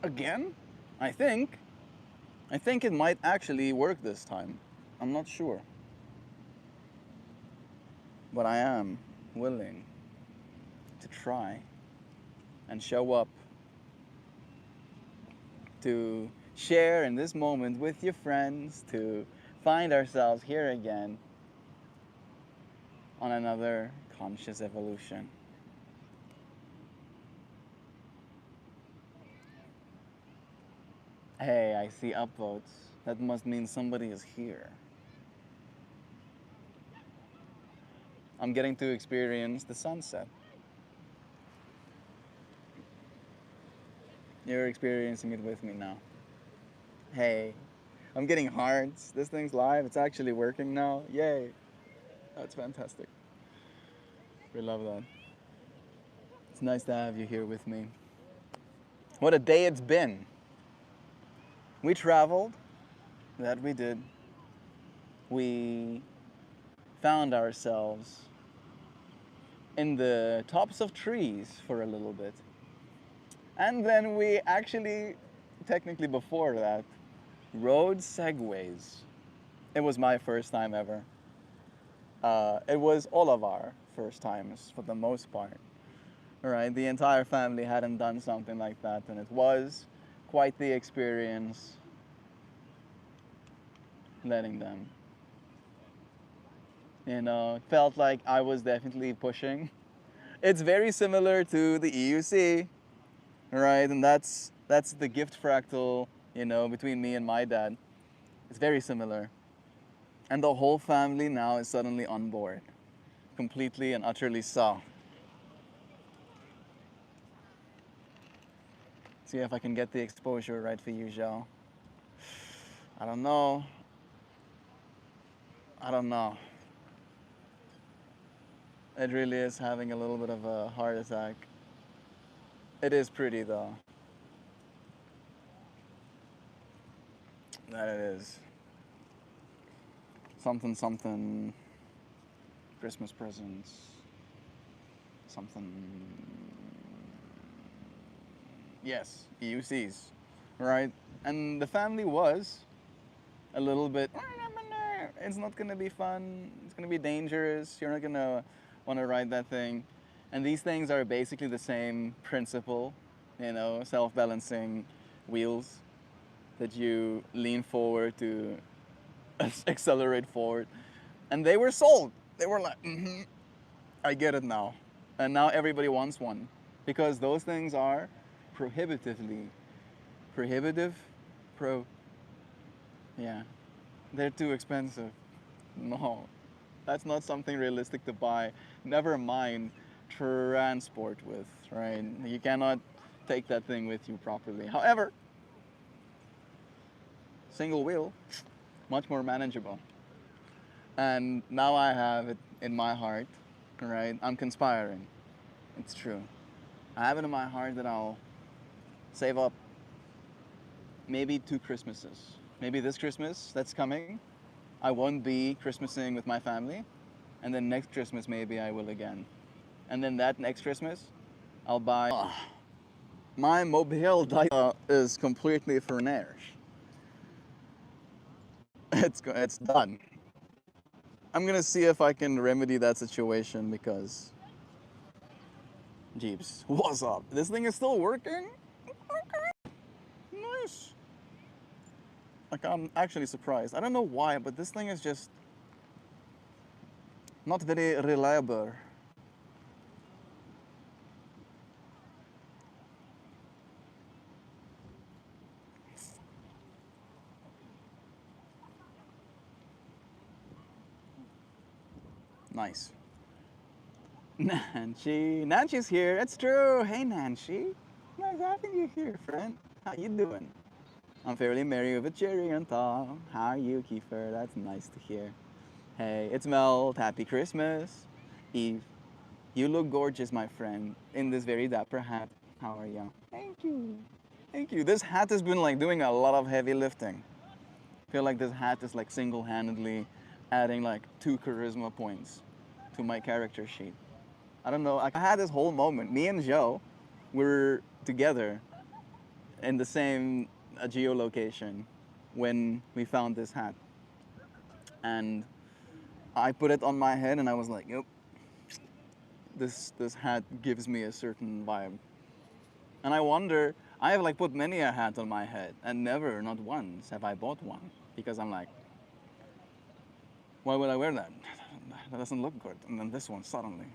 Again? I think. I think it might actually work this time. I'm not sure. But I am willing to try and show up to share in this moment with your friends, to find ourselves here again on another conscious evolution. Hey, I see upvotes. That must mean somebody is here. I'm getting to experience the sunset. You're experiencing it with me now. Hey, I'm getting hearts. This thing's live. It's actually working now. Yay. That's fantastic. We love that. It's nice to have you here with me. What a day it's been. We traveled. That we did. We found ourselves in the tops of trees for a little bit. And then we actually, technically before that, rode segways. It was my first time ever. It was all of our first times for the most part. All right, the entire family hadn't done something like that, and it was quite the experience letting them. It felt like I was definitely pushing. It's very similar to the EUC, right? And that's the gift fractal, between me and my dad. It's very similar. And the whole family now is suddenly on board, completely and utterly so. See if I can get the exposure right for you, Joe. I don't know. I don't know. It really is having a little bit of a heart attack. It is pretty though. That it is. Something, something. Christmas presents. Something. Yes, EUCs. Right? And the family was a little bit. It's not gonna be fun. It's gonna be dangerous. You're not gonna want to ride that thing. And these things are basically the same principle, self-balancing wheels that you lean forward to accelerate forward. And they were sold. They were like, I get it now. And now everybody wants one because those things are prohibitively prohibitive, pro. Yeah, they're too expensive. No, that's not something realistic to buy. Never mind transport with, right? You cannot take that thing with you properly. However, single wheel, much more manageable. And now I have it in my heart, right? I'm conspiring. It's true. I have it in my heart that I'll save up maybe 2 Christmases. Maybe this Christmas that's coming, I won't be Christmasing with my family. And then next Christmas, maybe I will again. And then that next Christmas, I'll buy. My mobile data is completely furnished. It's done. I'm gonna see if I can remedy that situation because, Jeeps, what's up? This thing is still working? Okay, nice. Like, I'm actually surprised. I don't know why, but this thing is just not very reliable. Nice. Nancy's here. It's true. Hey, Nancy. Nice having you here, friend. How you doing? I'm fairly merry with a cherry on top. How are you, Kiefer? That's nice to hear. Hey, it's Mel. Happy Christmas. Eve, you look gorgeous, my friend, in this very dapper hat. How are you? Thank you. Thank you. This hat has been like doing a lot of heavy lifting. I feel like this hat is like single-handedly adding like 2 charisma points to my character sheet. I don't know. I had this whole moment. Me and Joe were together in the same geolocation when we found this hat. And I put it on my head and I was like, yep, this hat gives me a certain vibe. And I wonder, I have like put many a hat on my head and never, not once, have I bought one. Because I'm like, why would I wear that? That doesn't look good. And then this one suddenly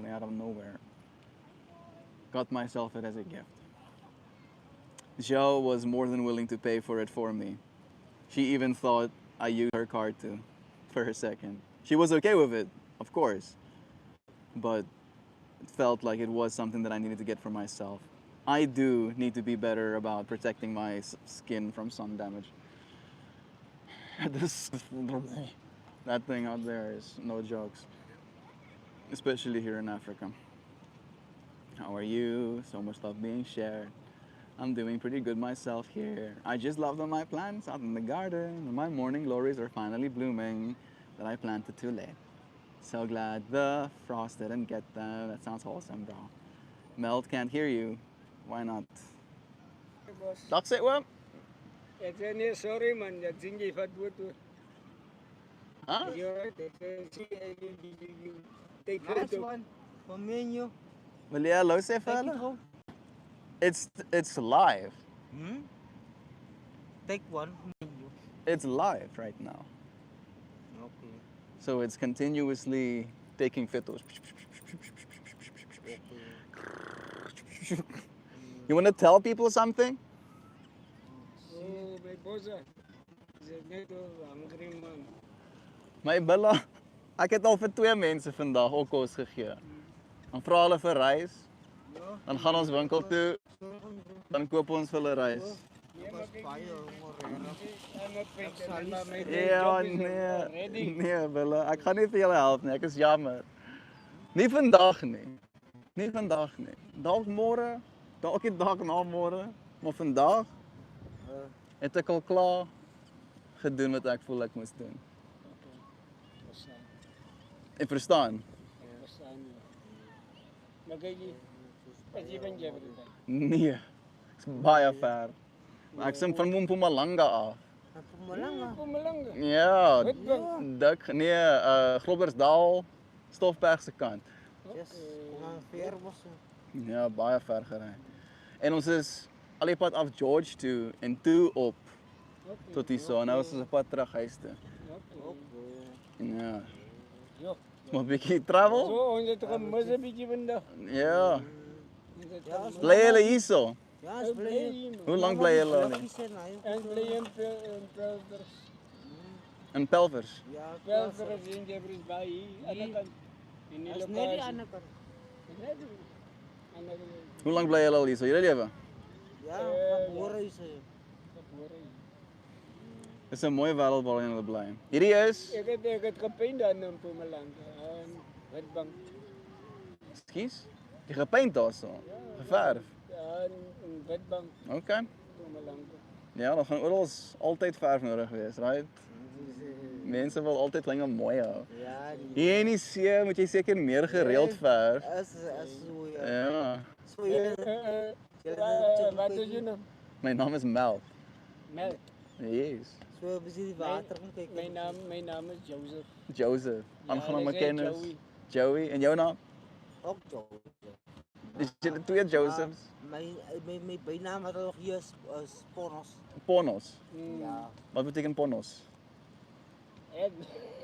out of nowhere, got myself it as a gift. Jo was more than willing to pay for it for me. She even thought I used her card too, for a second. She was okay with it, of course, but it felt like it was something that I needed to get for myself. I do need to be better about protecting my skin from sun damage. That thing out there is no jokes, especially here in Africa. How are you? So much love being shared. I'm doing pretty good myself here. I just love all my plants out in the garden. My morning glories are finally blooming that I planted too late. So glad the frost didn't get them. That sounds wholesome, bro. Melt can't hear you. Why not? That's it, well. Sorry, man. Huh? You're right. You take one from menu. Wil jy hallo sê vir hulle? It's live. Take one from menu. It's live right now. Okay. So it's continuously taking photos. You want to tell people something? Oh, my boss. Net hungry man. My Bella, ek het al vir 2 mense vandag ook kos gegee. Dan vra hulle vir rys. Dan gaan ons winkel toe. Dan koop ons vir hulle rys. Ja, nee, Bella, ek gaan nie vir julle help nie. Ek is jammer. Nie vandag nie. Nie vandag nie. Dalk môre, dalk die dag na môre, maar vandag het ek al klaar gedoen wat ek voel ek moes doen. Ek verstaan. Maar kyk jy, as jy van Jeffrey. Nee, ek's baie ver. Ek sien van Mpumalanga af. Mpumalanga? Ja, dik, nee, Groblersdal, Stoffberg se kant. Ja, baie ver gery. En ons is al die pad af George toe en toe op tot hier so. Nou is ons op pad terug huis toe. Ja. Maar 'n bietjie travel? So, ons het gemis 'n bietjie vandag. Ja. Bly julle hierso? Ja, ons bly hier. Hoe lank bly julle nie? Ons bly in Pelvers. In Pelvers? Ja, Pelvers in Jeffrey by hier. Ander kant. In die lokasie. Hoe lank bly julle al hierso? Julle lewe? Ja, gebore hier. Dis 'n mooi wêreld waarin hulle bly. Hierdie is Ek het gepaint aan in Mpumalanga. Witbank. Skus? Jy gepaint daarso. Geverf. Ja, in Witbank. Okay. Mpumalanga. Ja, dan gaan oral altyd verf nodig wees, right? Mense wil altyd dinge mooi hou. Ja, Hier in die see moet jy seker meer gereeld verf. as so ja. Ja. So wat is jou naam? My naam is Mel. Mel. Yes. So bis die water kom kyk. My naam is Joseph. Joseph. Aangename hulle sê kennis. Joey. Joey. En jou naam? Ook Joseph. Dis julle twee Josephs. My bynaam wat nog hier is Ponos. Ponos. Ja. Wat beteken Ponos?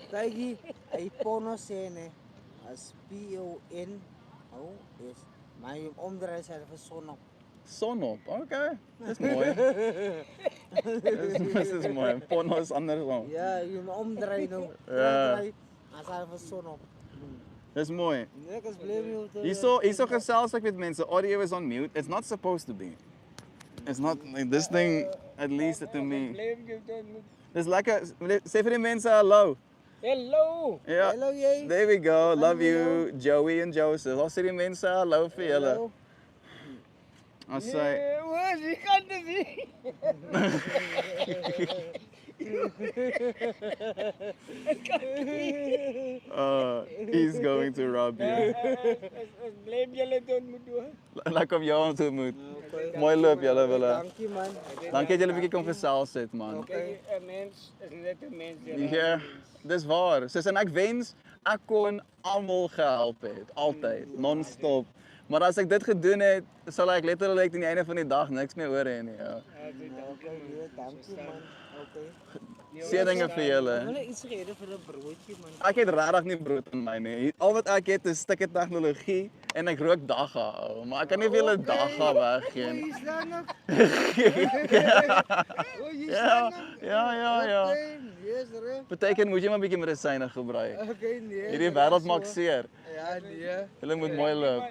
Kyk hier, hy Ponos sê nee. As P-O-N O is my omdraai self is sonop. Sonop. Okay. Dis mooi. Dis is mooi. Ponos andersom. Ja, jy omdraai nou. Ja. As hy was sonop. Dis mooi. Ek is bly met Hierso gesels ek met mense. Audio is on mute. It's not supposed to be. It's not like this thing, at least to me. Dis lekker. Sê vir die mense hallo. Hello. Ja. Hello jy. There we go. Love you, Joey and Joseph. Ons sê die mense hallo vir julle. Ons sê Wat jy kan dit sien. He's going to rob you. Blame jullie doon mo doon. Like of jou ontmoet. Okay. Mooi loop julle Okay, willen. dankie man. Dankie dat julle 'n bietjie kom gesels het, man. Okay. Kijk, een mens is net een mens. Ja, dis waar. Soos en ek wens ek kon almal gehelp het, altyd, non-stop. Maar as ek dit gedoen het, sal ek letterlik teen die einde van die dag niks meer hoor hê nie. Ja. Okay, nee, dankie man. Okay. Seëninge vir julle. Wil jy iets gee vir 'n broodjie man? Ek het regtig nie brood in my nie. Al wat ek het is stukke tegnologie en ek rook dagga, ou. Maar ek kan nie vir julle dagga weggee nie. Is dan nog? Oh, jy Ja, staan nog? ja. Okay, yes, re. Beteken moet jy maar 'n bietjie medisyne gebruik. Okay, nee. Hierdie wêreld maak seer. Ja, nee. Julle moet mooi loop.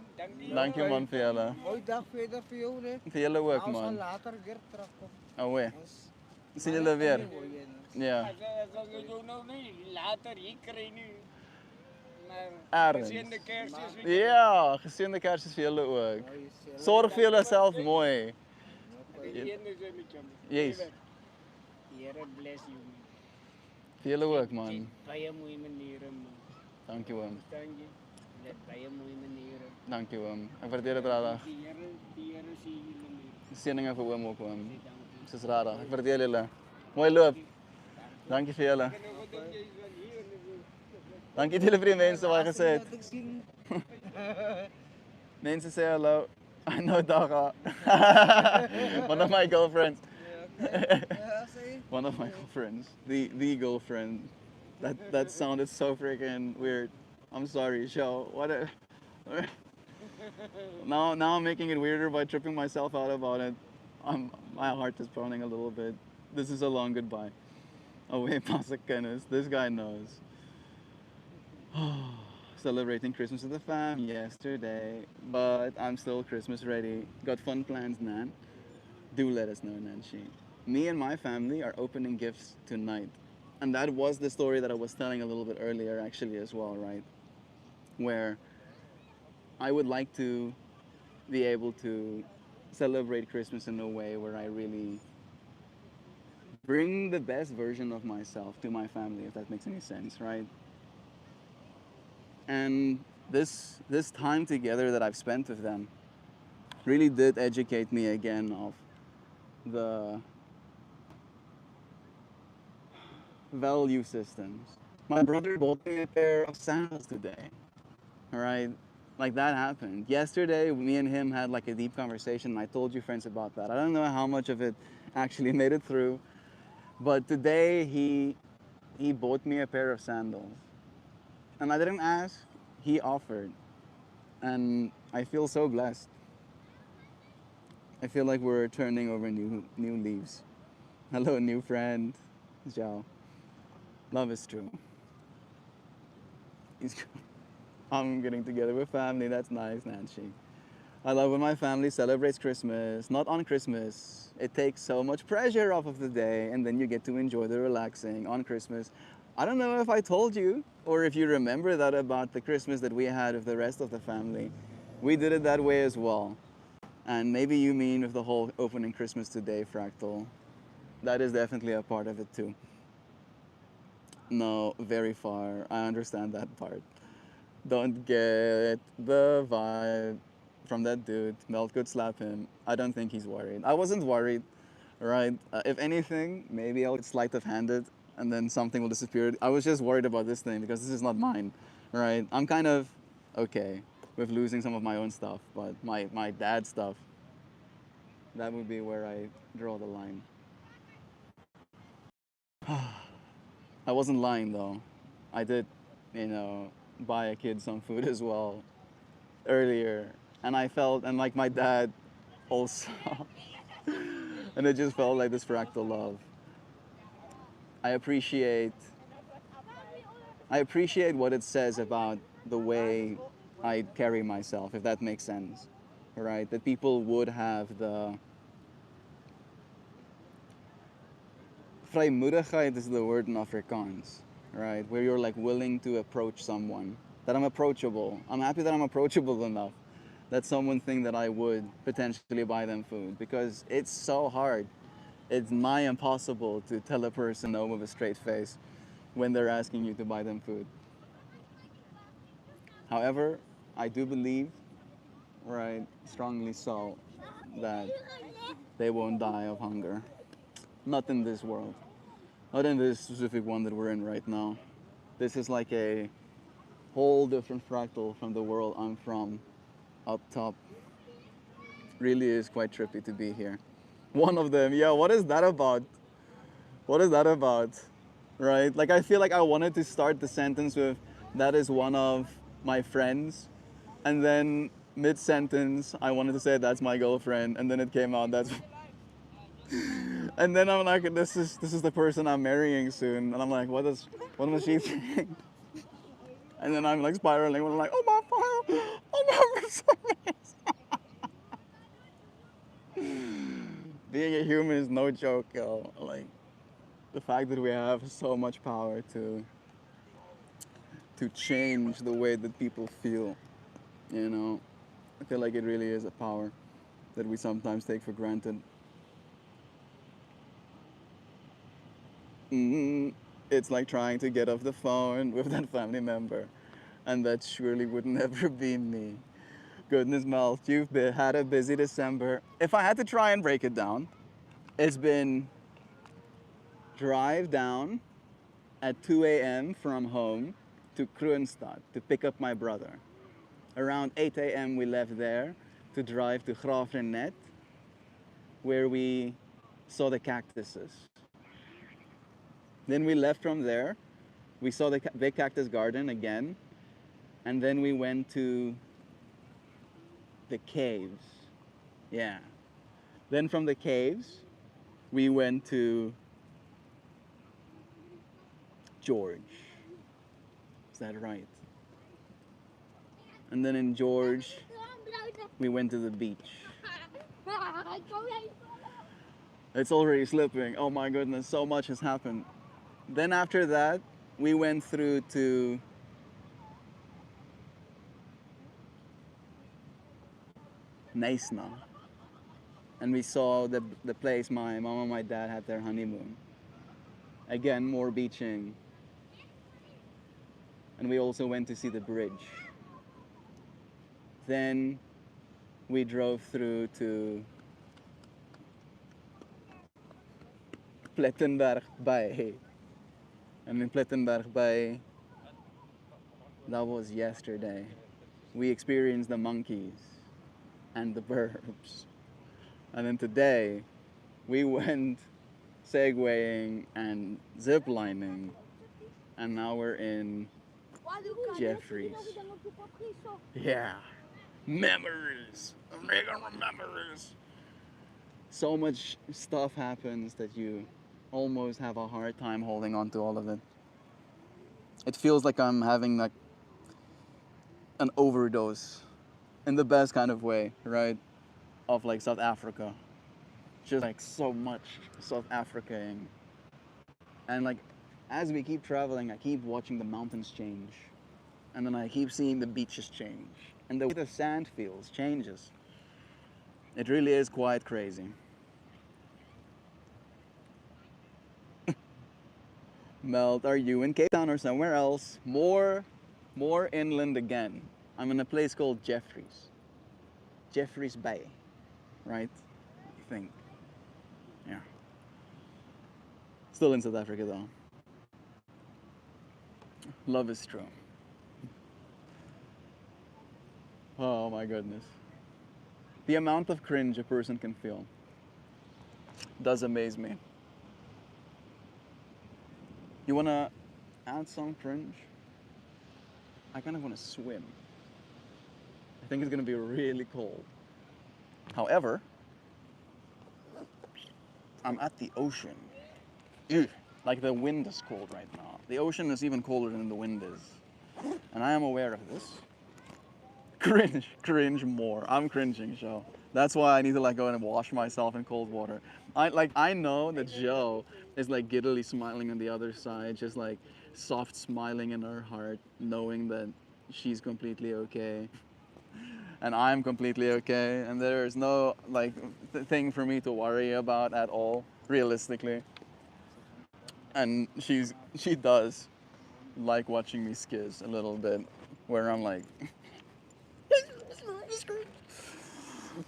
Dankie man vir julle. Mooi dag verder vir jou, né? Vir julle ook Ons sal man. later weer terugkom. Oh wee. Ons Sien julle weer. Ja. Als ik jou nou niet later hier krijg nu. Maar Ergens. in de kerst is het. Ja, geseënde Kersfees vir julle ook. Sorg vir julleself mooi. Die ene is met jou. Yes. Here bless you. Man. Vir julle ook man. Baie mooie maniere man. Dankie oom. Dank je. Met baie mooie maniere. Dankie oom. Ek waardeer dit regtig. Die Here sien jullie meer. Seëninge vir oom ook oom. Dank je. Dis regtig. Ek waardeer julle. Mooi loop. Dankie vir julle. Dankie julle vir die mense wat gesê het. Wat ek sien. Mense sê hallo. I know Daga. One of my girlfriends. Ja, sê. One of my girlfriends. The girlfriend. That sounded so freaking weird. I'm sorry, show. What a now I'm making it weirder by tripping myself out about it. My heart is pounding a little bit. This is a long goodbye. Oh wait, Pasakanis. This guy knows. Celebrating Christmas with the fam yesterday, but I'm still Christmas ready. Got fun plans, Nan? Do let us know, Nancy. Me and my family are opening gifts tonight. And that was the story that I was telling a little bit earlier, actually, as well, right? Where I would like to be able to celebrate Christmas in a way where I really bring the best version of myself to my family, if that makes any sense, right? And this time together that I've spent with them really did educate me again of the value systems. My brother bought me a pair of sandals today. All right, like that happened. Yesterday, me and him had like a deep conversation. And I told you friends about that. I don't know how much of it actually made it through, but today he bought me a pair of sandals. And I didn't ask, he offered. And I feel so blessed. I feel like we're turning over new leaves. Hello, new friend. Ciao. Love is true. I'm getting together with family. That's nice, Nancy. I love when my family celebrates Christmas. Not on Christmas. It takes so much pressure off of the day, and then you get to enjoy the relaxing on Christmas. I don't know if I told you or if you remember that about the Christmas that we had with the rest of the family. We did it that way as well. And maybe you mean with the whole opening Christmas today, Fractal. That is definitely a part of it too. No, very far. I understand that part. Don't get the vibe from that dude. Melt could slap him. I don't think he's worried. I wasn't worried, right? If anything, maybe I'll get sleight of handed and then something will disappear. I was just worried about this thing because this is not mine, right? I'm kind of okay with losing some of my own stuff, but my dad's stuff, that would be where I draw the line. I wasn't lying though. I did, buy a kid some food as well earlier. And I felt, and like my dad also. And it just felt like this fractal love. I appreciate what it says about the way I carry myself, if that makes sense. Right? That people would have the vrymoedigheid is the word in Afrikaans, right? Where you're like willing to approach someone. That I'm approachable. I'm happy that I'm approachable enough that someone think that I would potentially buy them food, because it's so hard It's nigh impossible to tell a person no with a straight face when they're asking you to buy them food. However, I do believe, right, strongly so, that they won't die of hunger. Not in this world. Not in this specific one that we're in right now. This is like a whole different fractal from the world I'm from up top. Really is quite trippy to be here. One of them, yeah, what is that about? What is that about? Right? Like, I feel like I wanted to start the sentence with, that is one of my friends. And then mid sentence, I wanted to say, that's my girlfriend. And then it came out, that's. And then I'm like, this is the person I'm marrying soon. And I'm like, what does she think? And then I'm like spiraling. I'm like, oh my fire, oh my goodness. Being a human is no joke, yo. Like, the fact that we have so much power to change the way that people feel, you know, I feel like it really is a power that we sometimes take for granted. It's like trying to get off the phone with that family member, and that surely would never be me. Goodness, Mel, you've had a busy December. If I had to try and break it down, it's been drive down at 2 a.m. from home to Kroonstad to pick up my brother. Around 8 a.m. we left there to drive to Graafrenet, where we saw the cactuses. Then we left from there. We saw the big cactus garden again, and then we went to the caves. Yeah. Then from the caves, we went to George. Is that right? And then in George, we went to the beach. It's already slipping. Oh my goodness, so much has happened. Then after that, we went through to Neisna. And we saw the place my mom and my dad had their honeymoon. Again, more beaching. And we also went to see the bridge. Then we drove through to Plettenberg Bay. And in Plettenberg Bay, that was yesterday. We experienced the monkeys and the birds. And then today, we went segwaying and ziplining. And now we're in Jeffries. Yeah. Memories. American memories. So much stuff happens that you almost have a hard time holding on to all of it. It feels like I'm having like an overdose in the best kind of way, right? Of like South Africa. Just like so much South Africaing. And like as we keep traveling, I keep watching the mountains change. And then I keep seeing the beaches change. And the way the sand feels changes. It really is quite crazy. Melt, are you in Cape Town or somewhere else? More inland again. I'm in a place called Jeffries. Jeffries Bay, right? I think. Yeah. Still in South Africa though. Love is true. Oh my goodness. The amount of cringe a person can feel does amaze me. You wanna add some cringe? I kind of wanna swim. I think it's gonna be really cold. However, I'm at the ocean. Ew. Like the wind is cold right now. The ocean is even colder than the wind is. And I am aware of this. Cringe more. I'm cringing, Joe. That's why I need to like go and wash myself in cold water. I know that Joe is like giddily smiling on the other side, just like soft smiling in her heart, knowing that she's completely okay. And I'm completely okay, and there's no like thing for me to worry about at all. realistically. And she does like watching me skizz a little bit, where I'm like,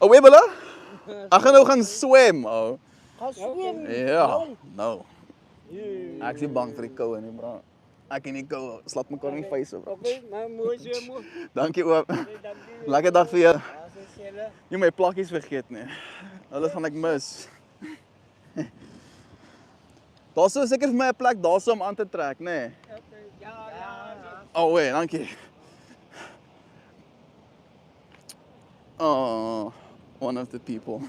oh wait, bala, I gaan nou gaan swim, oh. Ga swem. Yeah, no. Yeah. Ek is nie bang vir die koue nie, bro. Ek en die koue slap mekaar in die face op. Okay, maar mooi so mooi. Dankie oom. Dankie. Lekker dag vir jou. Ja, so sê Jy my plakkies vergeet nie. Hulle gaan ek mis. Daar's so seker vir my 'n plek daarso om aan te trek, nê? Nee. Okay, ja. Oh wait, dankie. Oh, one of the people.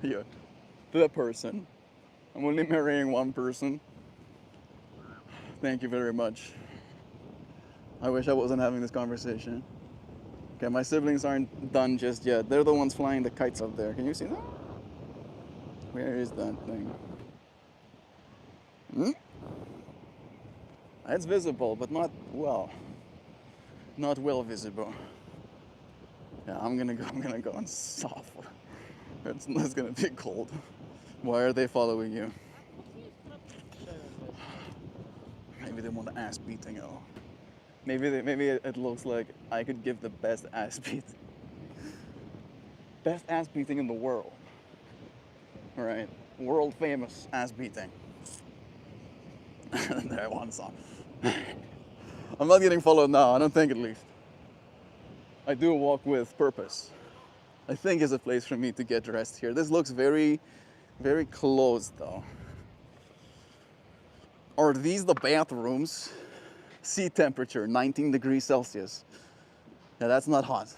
Here. The person. I'm only marrying one person. Thank you very much. I wish I wasn't having this conversation. Okay, my siblings aren't done just yet. They're the ones flying the kites up there. Can you see that? Where is that thing? Hmm? It's visible, but not well. Not well visible. Yeah, I'm gonna go on soft. It's gonna be cold. Why are they following you? Maybe they want ass beating. Oh, maybe it looks like I could give the best ass beat. Best ass beating in the world. All right, world famous ass beating. There, one song. I'm not getting followed now. I don't think, at least. I do walk with purpose. I think it's a place for me to get dressed here. This looks very, very closed, though. Are these the bathrooms? Sea temperature, 19 degrees Celsius. Yeah, that's not hot.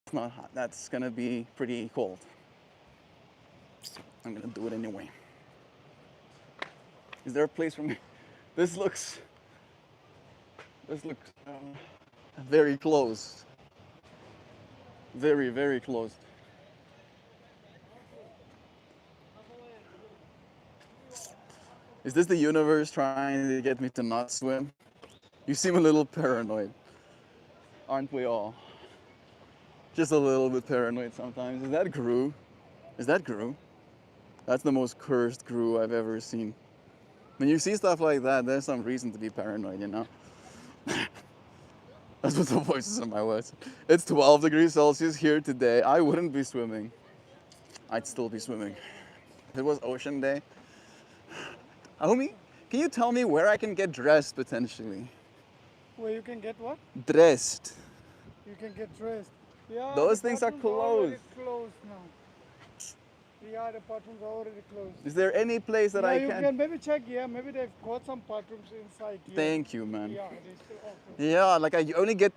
It's not hot. That's gonna be pretty cold. I'm gonna do it anyway. Is there a place for me? This looks very closed. Very, very closed. Is this the universe trying to get me to not swim? You seem a little paranoid. Aren't we all? Just a little bit paranoid sometimes. Is that Gru? Is that Gru? That's the most cursed Gru I've ever seen. When you see stuff like that, there's some reason to be paranoid, you know? That's what the voices in my words. It's 12 degrees Celsius here today. I wouldn't be swimming. I'd still be swimming. If it was ocean day. Homie, can you tell me where I can get dressed potentially? Where you can get what? Dressed. You can get dressed. Yeah, Those the things are bathrooms already closed. closed now. Yeah, the bathrooms are already closed. Is there any place that Yeah, I you can? can maybe check here. Maybe they've got some bathrooms inside here. Thank you, man. Yeah, they still offer. Yeah, like I only get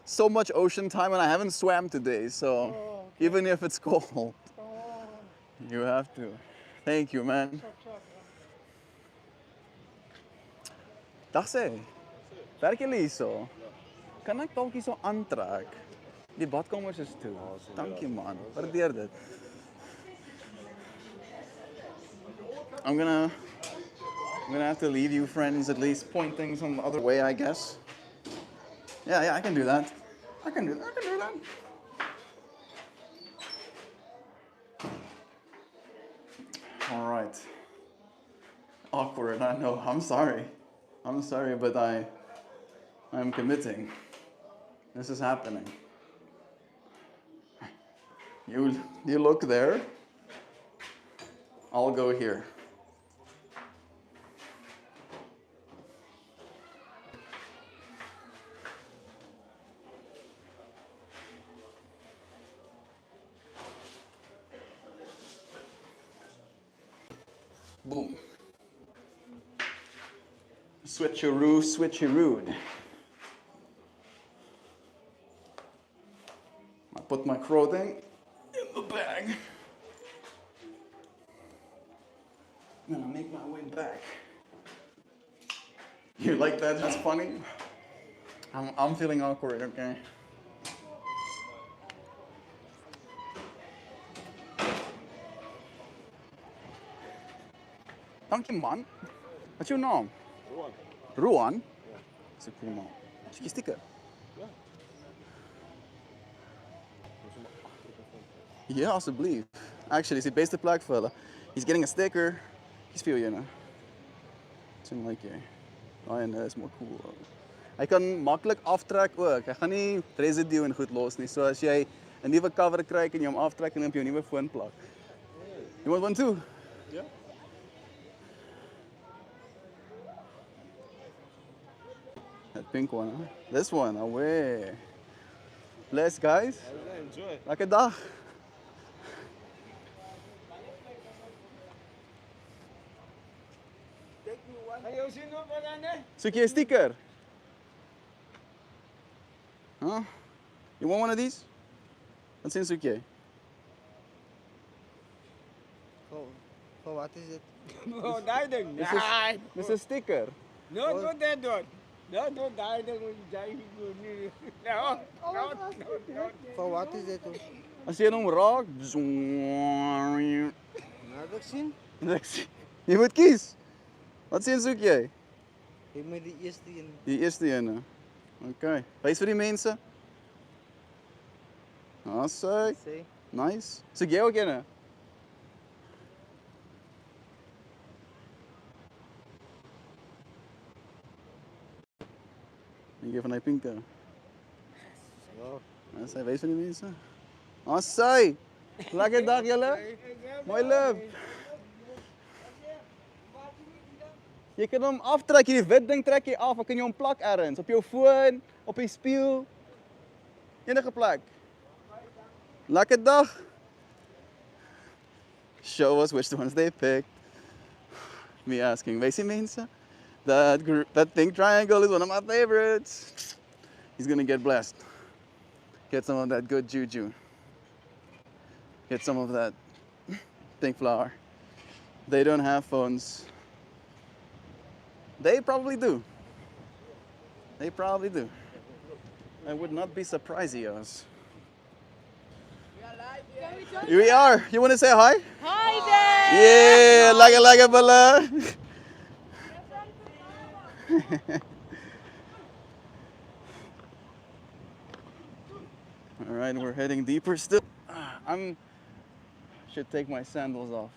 so much ocean time and I haven't swam today, so Oh, okay. even if it's cold, Oh, you have to. Thank you, man. chop, chop. Dag sê. Werk julle hierso? Kan ek dalk hierso aantrek? Die badkamers is toe. Dankie man. Waardeer dit. I'm gonna have to leave you friends, at least point things on the other way, I guess. Yeah, I can do that. I can do that. All right. Awkward, I know. I'm sorry, but I'm committing. This is happening. You look there. I'll go here. Boom. Switcheroo. I put my clothing in the bag. I'm gonna make my way back. You like that? That's funny. I'm feeling awkward, okay? Dankie man. What's your name? Roan. Is it cool man? Stukje sticker. Ja, alsjeblieft. Actually, is die beste plek vir hulle. He's getting a sticker. He's veel jene. Sien like jy. Daai en is maar cool. Hy kan maklik aftrek ook. Hy gaan nie residue en goed los nie. So as jy 'n nuwe cover kry en jy hom aftrek en op jou nuwe foon plak. You want one too? Yeah. That pink one, huh? This one, away. Bless guys. Enjoy. Lekker dag. Gaan jou sien op wat dan hè? Soek jy 'n sticker? Huh? You want one of these? Wat sien soek jy? Voor wat is dit? Oh, daai ding. Dis Nee. Dis 'n sticker. No, do that one. No, daai ding moet jy nie. No. Voor wat is dit? As jy hom raak, Nou dat zien. jy moet kies. Wat sien soek jy? Geef me die eerste in. Die eerste ene. Okay. Wys vir die mense. Awesome. Sê. Nice. Soek jy ook ene? Ek gee van die pinke. Ja. As hy wys vir die mense. Awesome. Lekker dag julle. Mooi loop. Jy kan hom aftrek, hierdie wit ding trek jy af, dan kan jy hom plak ergens op jou foon, op die spieël. Enige plek. Lekker dag. Show us which ones they picked. Me asking, wys die mense? That pink triangle is one of my favorites. He's gonna get blessed. Get some of that good juju. Get some of that pink flower. They don't have phones. They probably do. They probably do. I would not be surprised, Eos. Here we are. You want to say hi? Hi there! Yeah, like bala. All right, we're heading deeper still. Should take my sandals off.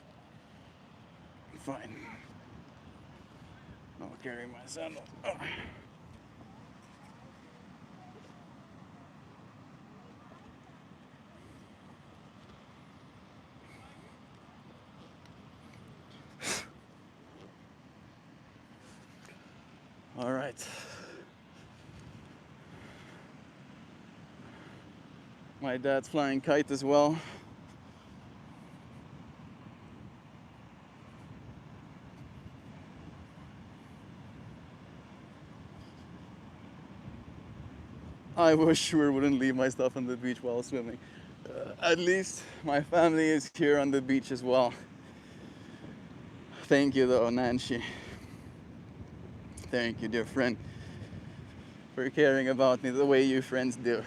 Fine. I'll carry my sandals. All right. My dad's flying kite as well. I was sure wouldn't leave my stuff on the beach while swimming. At least my family is here on the beach as well. Thank you though, Nancy. Thank you, dear friend, for caring about me the way you friends do.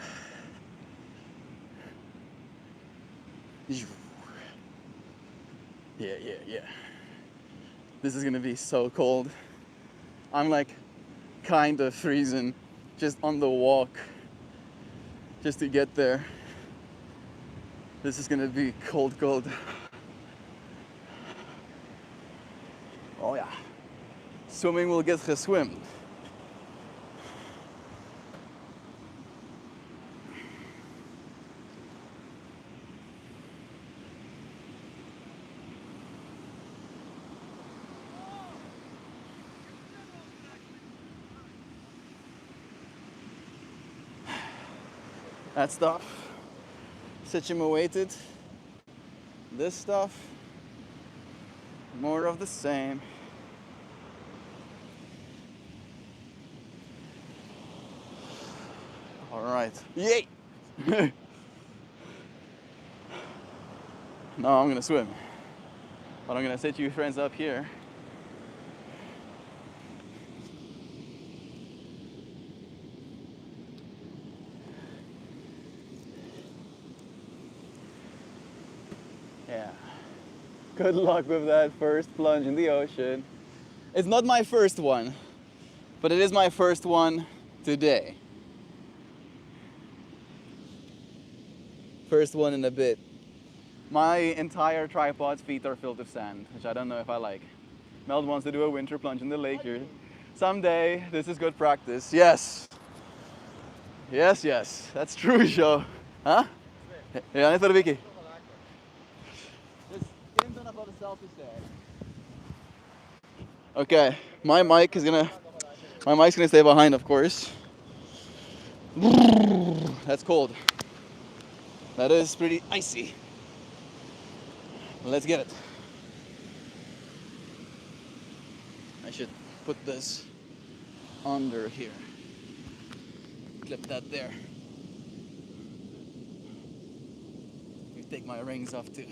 Yeah. This is gonna be so cold. I'm like kind of freezing just on the walk, just to get there. This is gonna be cold. Oh yeah. Swimming will get geswimmed. That stuff, situated. This stuff, more of the same. All right, yay! Now I'm gonna swim, but I'm gonna set you friends up here. Yeah. Good luck with that first plunge in the ocean. It's not my first one, but it is my first one today. First one in a bit. My entire tripod's feet are filled with sand, which I don't know if I like. Meld wants to do a winter plunge in the lake here. Someday, this is good practice. Yes. Yes, yes. That's true, Joe. Huh? Ja, net voor de wiki. Dus Kim doet nog wel de selfies there. Okay, my mic's gonna stay behind, of course. That's cold. That is pretty icy. Let's get it. I should put this under here. Clip that there. Let me take my rings off too.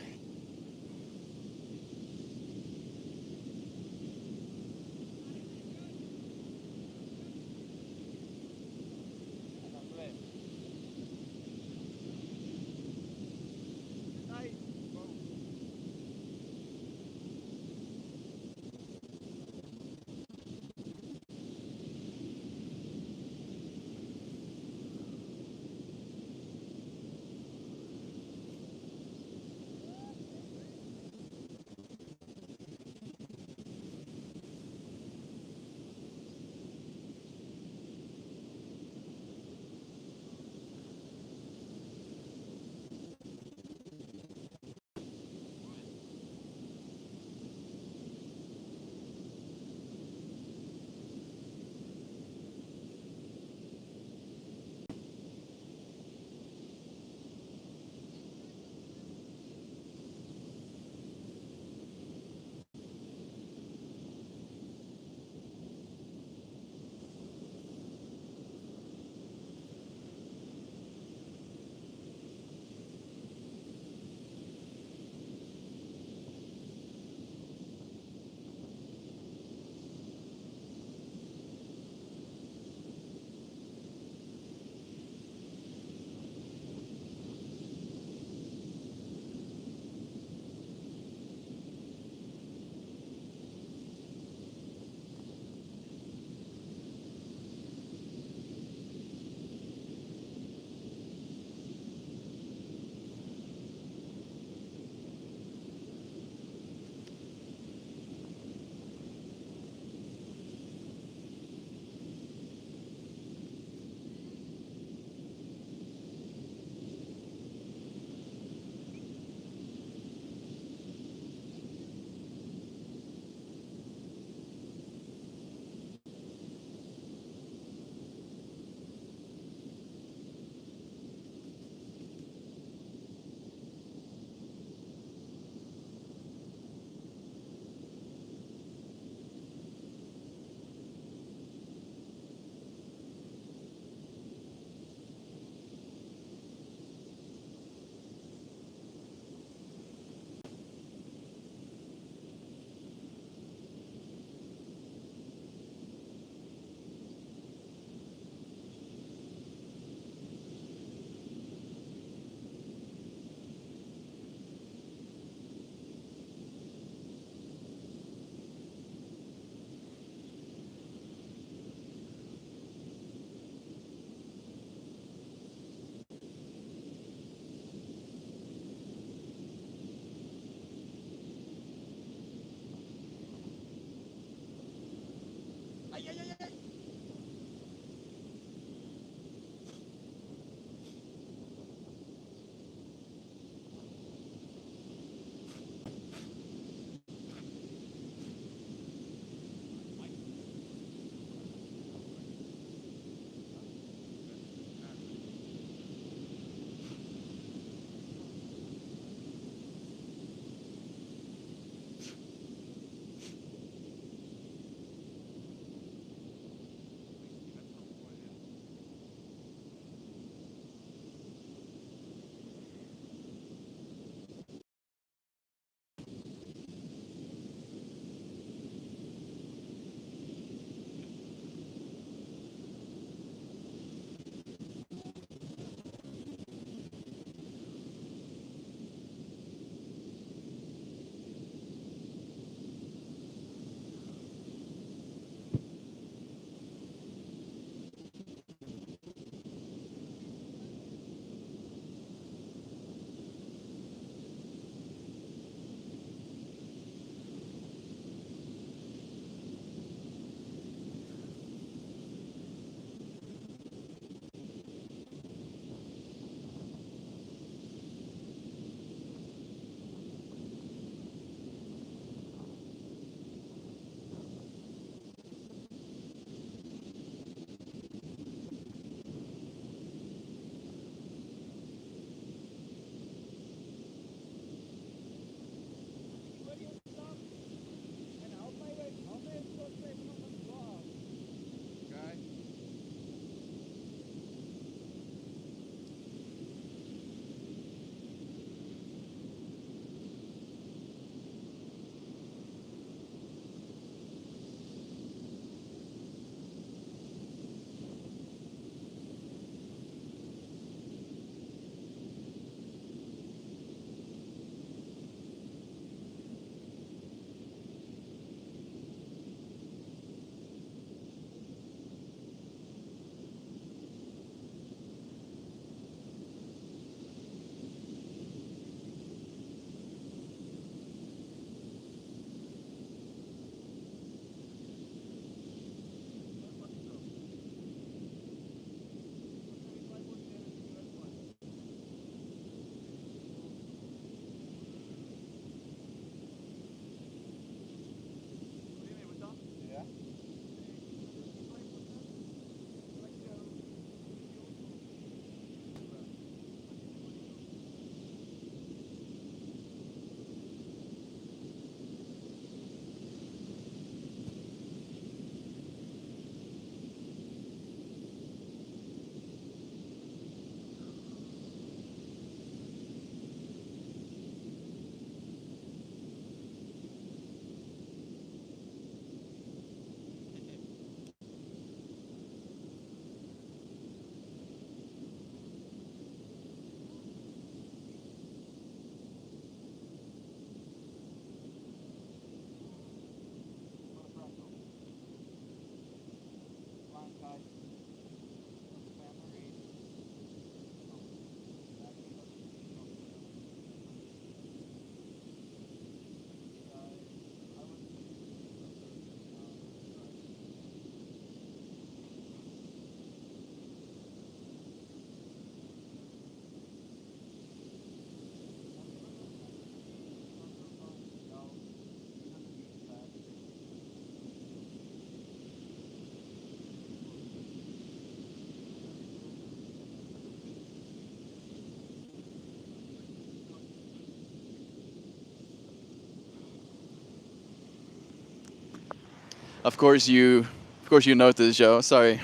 Of course you noticed, Joe. Sorry.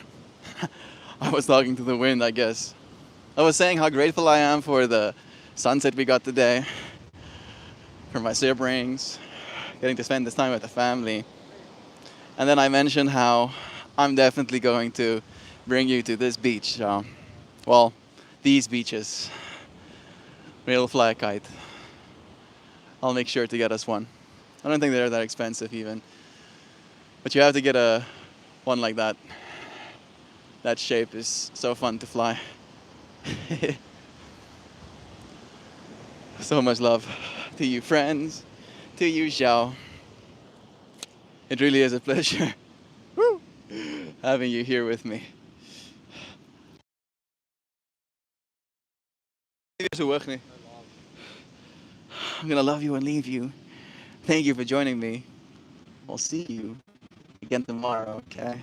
I was talking to the wind, I guess. I was saying how grateful I am for the sunset we got today, for my siblings, getting to spend this time with the family. And then I mentioned how I'm definitely going to bring you to this beach. Well, these beaches. We'll fly a kite. I'll make sure to get us one. I don't think they're that expensive even. But you have to get a one like that. That shape is so fun to fly. So much love to you friends, to you Xiao. It really is a pleasure having you here with me. I'm gonna love you and leave you. Thank you for joining me. I'll see you again tomorrow, okay?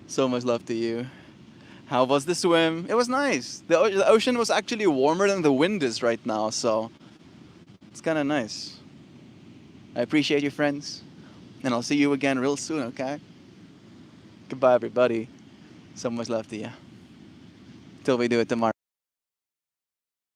So much love to you. How was the swim? It was nice. The ocean was actually warmer than the wind is right now, so it's kind of nice. I appreciate you, friends, and I'll see you again real soon, okay? Goodbye, everybody. So much love to you. Till we do it tomorrow.